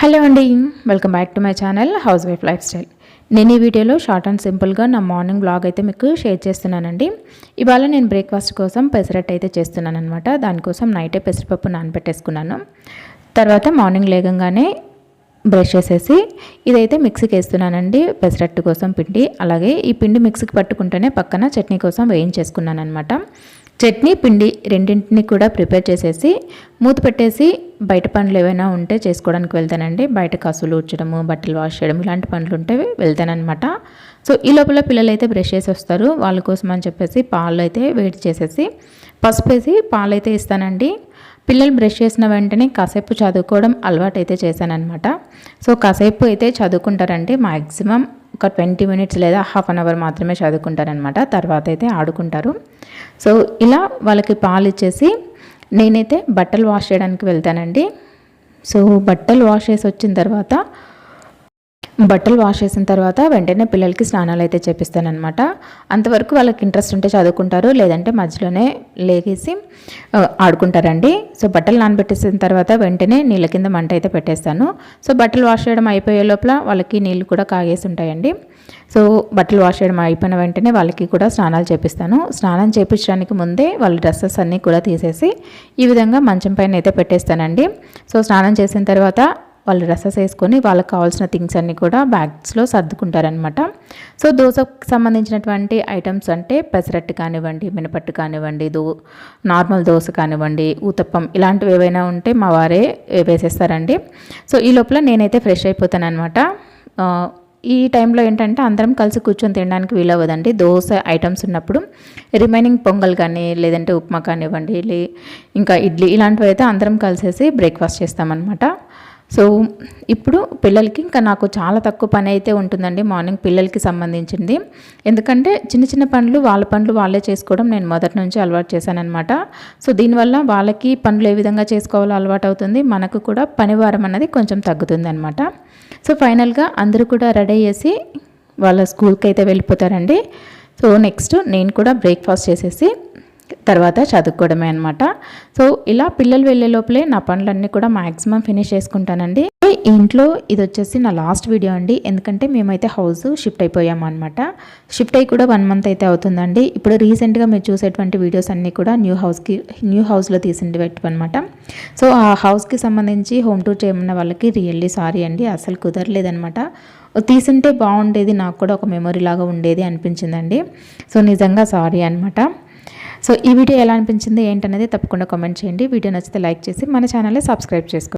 Hello అండి, welcome back to my channel house wife life style. నేను ఈ వీడియోలో షార్ట్ అండ్ సింపుల్గా నా మార్నింగ్ బ్లాగ్ అయితే మీకు షేర్ చేస్తున్నానండి. ఇవాళ నేను బ్రేక్ఫాస్ట్ కోసం పెసరట్టు అయితే చేస్తున్నాను అనమాట. దానికోసం నైటే పెసరపప్పు నానబెట్టేసుకున్నాను. తర్వాత మార్నింగ్ లేగంగానే బ్రష్ చేసేసి ఇదైతే మిక్సీకి వేస్తున్నానండి పెసరట్టు కోసం పిండి. అలాగే ఈ పిండి మిక్సీకి పట్టుకుంటేనే పక్కన చట్నీ కోసం వేయించేసుకున్నాను అనమాట. చట్నీ పిండి రెండింటిని కూడా ప్రిపేర్ చేసేసి మూత పెట్టేసి బయట పనులు ఏవైనా ఉంటే చేసుకోవడానికి వెళ్తానండి. బయట కసులు ఊడ్చడము, బట్టలు వాష్ చేయడం ఇలాంటి పనులు ఉంటే వెళ్తానమాట. సో ఈ లోపల పిల్లలు అయితే బ్రష్ చేసి వస్తారు. వాళ్ళ కోసం అని చెప్పేసి పాలు అయితే వేడి చేసేసి పసుపు వేసి పాలు అయితే ఇస్తానండి. పిల్లలు బ్రష్ చేసిన వెంటనే కాసేపు చదువుకోవడం అలవాటు అయితే చేశానమాట. సో కాసేపు అయితే చదువుకుంటారండి. మ్యాక్సిమం ఒక 20 మినిట్స్ లేదా హాఫ్ అన్ అవర్ మాత్రమే చదువుకుంటారనమాట. తర్వాత అయితే ఆడుకుంటారు. సో ఇలా వాళ్ళకి పాలు ఇచ్చేసి నేనైతే బట్టలు వాష్ చేయడానికి వెళ్తానండి. సో బట్టలు వాష్ చేసిన తర్వాత వెంటనే పిల్లలకి స్నానాలు అయితే చేపిస్తానమాట. అంతవరకు వాళ్ళకి ఇంట్రెస్ట్ ఉంటే చదువుకుంటారు, లేదంటే మధ్యలోనే లేగేసి ఆడుకుంటారండి. సో బట్టలు నానబెట్టేసిన తర్వాత వెంటనే నీళ్ళ కింద మంట అయితే పెట్టేస్తాను. సో బట్టలు వాష్ చేయడం అయిపోయే లోపల వాళ్ళకి నీళ్ళు కూడా కాగేసి ఉంటాయండి. సో బట్టలు వాష్ చేయడం అయిపోయిన వెంటనే వాళ్ళకి కూడా స్నానాలు చేపిస్తాను. స్నానం చేపించడానికి ముందే వాళ్ళ డ్రెస్సెస్ అన్నీ కూడా తీసేసి ఈ విధంగా మంచం పైన అయితే పెట్టేస్తానండి. సో స్నానం చేసిన తర్వాత వాళ్ళు డ్రెస్సెస్ వేసుకొని వాళ్ళకి కావాల్సిన థింగ్స్ అన్నీ కూడా బ్యాగ్స్లో సర్దుకుంటారనమాట. సో దోశకు సంబంధించినటువంటి ఐటమ్స్ అంటే పెసరట్టు కానివ్వండి, మినపట్టు కానివ్వండి, నార్మల్ దోశ కానివ్వండి, ఊతప్పం ఇలాంటివి ఏవైనా ఉంటే మా వారే వేసేస్తారండి. సో ఈ లోపల నేనైతే ఫ్రెష్ అయిపోతాను అనమాట. ఈ టైంలో ఏంటంటే అందరం కలిసి కూర్చొని తినడానికి వీలవ్వదండి. దోశ ఐటమ్స్ ఉన్నప్పుడు రిమైనింగ్ పొంగల్ కానీ లేదంటే ఉప్మా కానివ్వండి, ఇంకా ఇడ్లీ ఇలాంటివి అయితే అందరం కలిసేసి బ్రేక్ఫాస్ట్ చేస్తామన్నమాట. సో ఇప్పుడు పిల్లలకి ఇంకా నాకు చాలా తక్కువ పని అయితే ఉంటుందండి మార్నింగ్ పిల్లలకి సంబంధించింది. ఎందుకంటే చిన్న చిన్న పనులు వాళ్ళే చేసుకోవడం నేను మొదటి నుంచి అలవాటు చేశానన్నమాట. సో దీనివల్ల వాళ్ళకి పనులు ఏ విధంగా చేసుకోవాలో అలవాటు అవుతుంది, మనకు కూడా పనివారం అన్నది కొంచెం తగ్గుతుంది అనమాట. సో ఫైనల్గా అందరూ కూడా రెడీ చేసి వాళ్ళ స్కూల్కి అయితే వెళ్ళిపోతారండి. సో నెక్స్ట్ నేను కూడా బ్రేక్ఫాస్ట్ చేసేసి తర్వాత చదువుకోవడమే అనమాట. సో ఇలా పిల్లలు వెళ్ళే లోపలే నా పనులన్నీ కూడా మ్యాక్సిమం ఫినిష్ చేసుకుంటానండి. ఇంట్లో ఇది వచ్చేసి నా లాస్ట్ వీడియో అండి. ఎందుకంటే మేమైతే హౌస్ షిఫ్ట్ అయిపోయాము అనమాట. షిఫ్ట్ అయ్యి కూడా 1 మంత్ అయితే అవుతుందండి. ఇప్పుడు రీసెంట్గా మీరు చూసేటువంటి వీడియోస్ అన్నీ కూడా న్యూ హౌస్లో తీసిండి అనమాట. సో ఆ హౌస్కి సంబంధించి హోమ్ టూర్ చేయమన్న వాళ్ళకి రియల్లీ సారీ అండి, అసలు కుదరలేదనమాట. తీసింటే బాగుండేది, నాకు కూడా ఒక మెమొరీ లాగా ఉండేది అనిపించిందండి. సో నిజంగా సారీ అనమాట. సో ఈ వీడియో ఎలా అనిపించింది ఏంటనేది తప్పకుండా కామెంట్ చేయండి. వీడియో నచ్చితే లైక్ చేసి మన ఛానల్ని సబ్స్క్రైబ్ చేసుకోండి.